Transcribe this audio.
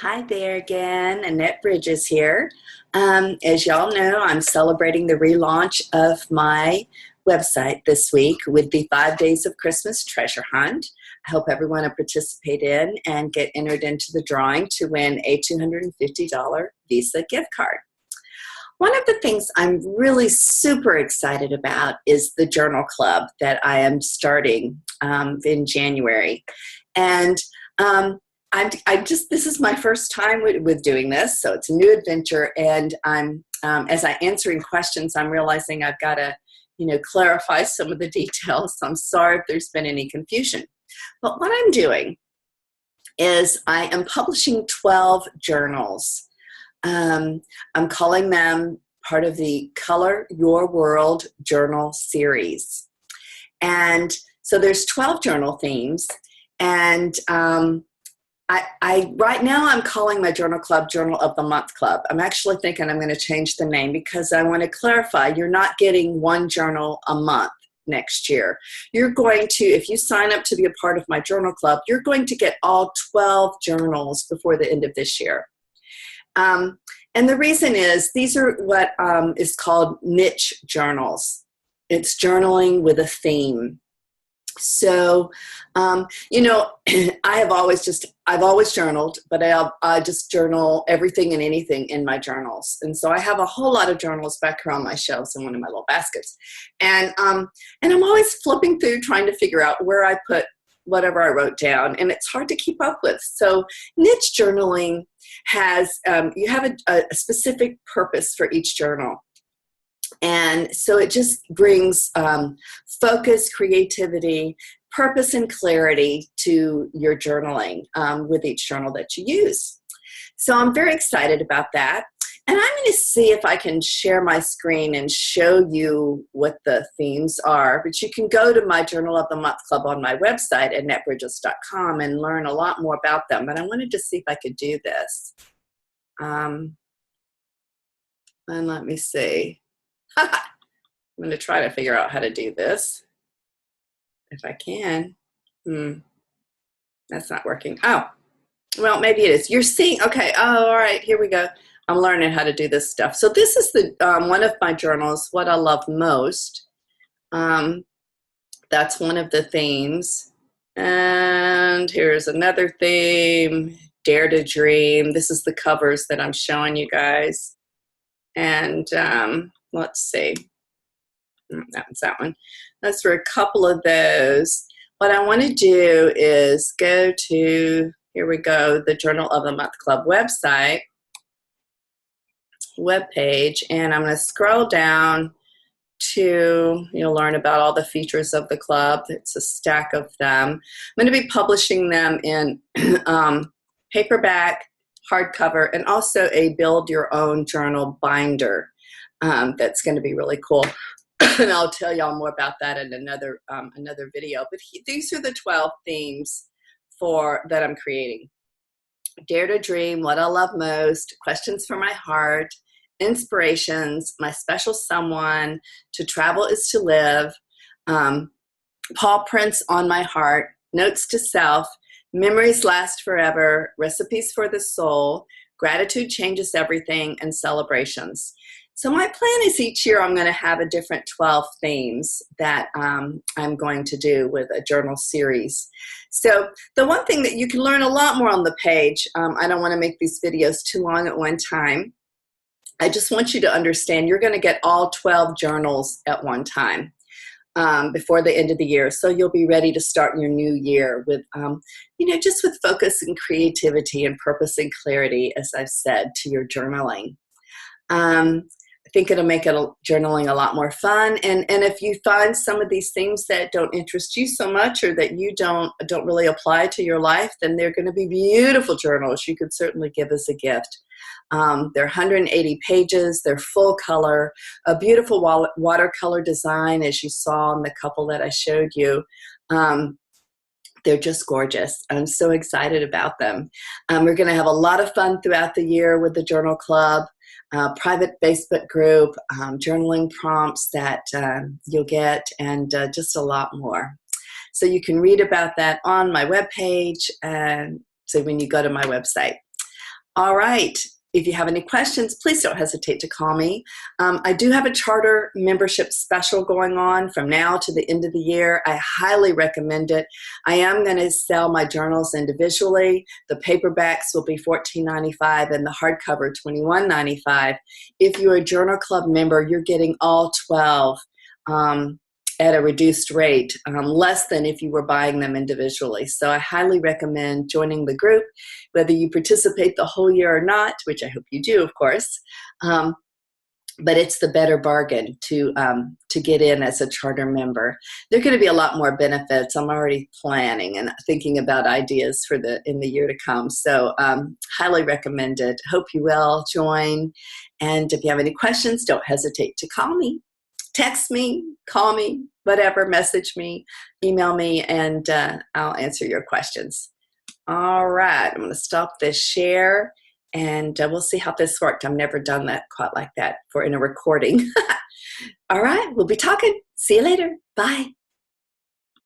Hi there again, Annette Bridges here. As y'all know, I'm celebrating the relaunch of my website this week with the 5 Days of Christmas Treasure Hunt. I hope everyone will participate in and get entered into the drawing to win a $250 Visa gift card. One of the things I'm really super excited about is the journal club that I am starting in January. And this is my first time with doing this, so it's a new adventure. And as I answering questions, I'm realizing I've got to, clarify some of the details. So I'm sorry if there's been any confusion. But what I'm doing is I am publishing 12 journals. I'm calling them part of the Color Your World journal series. And so there's 12 journal themes. And I right now I'm calling my journal club Journal of the Month Club. I'm actually thinking I'm going to change the name because I want to clarify you're not getting one journal a month next year. You're going to, if you sign up to be a part of my journal club, you're going to get all 12 journals before the end of this year. And the reason is these are what is called niche journals. It's journaling with a theme. So, I've always journaled, but I just journal everything and anything in my journals. And so I have a whole lot of journals back here on my shelves in one of my little baskets. And I'm always flipping through trying to figure out where I put whatever I wrote down, and it's hard to keep up with. So niche journaling has, you have a specific purpose for each journal. And so it just brings focus, creativity, purpose, and clarity to your journaling with each journal that you use. So I'm very excited about that. And I'm going to see if I can share my screen and show you what the themes are. But you can go to my Journal of the Month Club on my website at AnnetteBridges.com and learn a lot more about them. But I wanted to see if I could do this. And let me see. I'm going to try to figure out how to do this, if I can. That's not working. Oh, well, maybe it is. You're seeing, okay, oh, all right, here we go. I'm learning how to do this stuff. So this is the one of my journals, What I Love Most. That's one of the themes. And here's another theme, Dare to Dream. This is the covers that I'm showing you guys. And let's see. That was that one. That's for a couple of those. What I want to do is go to, here we go, the Journal of the Month Club website, webpage, and I'm going to scroll down to, you'll learn about all the features of the club. It's a stack of them. I'm going to be publishing them in paperback, hardcover, and also a build your own journal binder. That's going to be really cool. And I'll tell y'all more about that in another video. But these are the 12 themes that I'm creating. Dare to Dream, What I Love Most, Questions for My Heart, Inspirations, My Special Someone, To Travel is to Live, Paw Prints on My Heart, Notes to Self, Memories Last Forever, Recipes for the Soul, Gratitude Changes Everything, and Celebrations. So my plan is each year I'm going to have a different 12 themes that I'm going to do with a journal series. So the one thing that you can learn a lot more on the page, I don't want to make these videos too long at one time. I just want you to understand you're going to get all 12 journals at one time before the end of the year. So you'll be ready to start your new year with, just with focus and creativity and purpose and clarity, as I've said, to your journaling. I think it'll make journaling a lot more fun. And if you find some of these things that don't interest you so much or that you don't really apply to your life, then they're going to be beautiful journals you could certainly give as a gift. They're 180 pages. They're full color, a beautiful watercolor design, as you saw in the couple that I showed you. They're just gorgeous. I'm so excited about them. We're going to have a lot of fun throughout the year with the Journal Club. Private Facebook group, journaling prompts that you'll get, and just a lot more. So you can read about that on my webpage, and so when you go to my website. All right. If you have any questions, please don't hesitate to call me. I do have a charter membership special going on from now to the end of the year. I highly recommend it. I am going to sell my journals individually. The paperbacks will be $14.95 and the hardcover $21.95. If you're a Journal Club member, you're getting all 12 at a reduced rate, less than if you were buying them individually. So I highly recommend joining the group, whether you participate the whole year or not, which I hope you do, of course. But it's the better bargain to get in as a charter member. There are going to be a lot more benefits. I'm already planning and thinking about ideas for in the year to come. So highly recommend it. Hope you will join. And if you have any questions, don't hesitate to call me. Text me, call me, whatever, message me, email me, and I'll answer your questions. All right, I'm going to stop this share, and we'll see how this worked. I've never done that quite like that in a recording. All right, we'll be talking. See you later. Bye.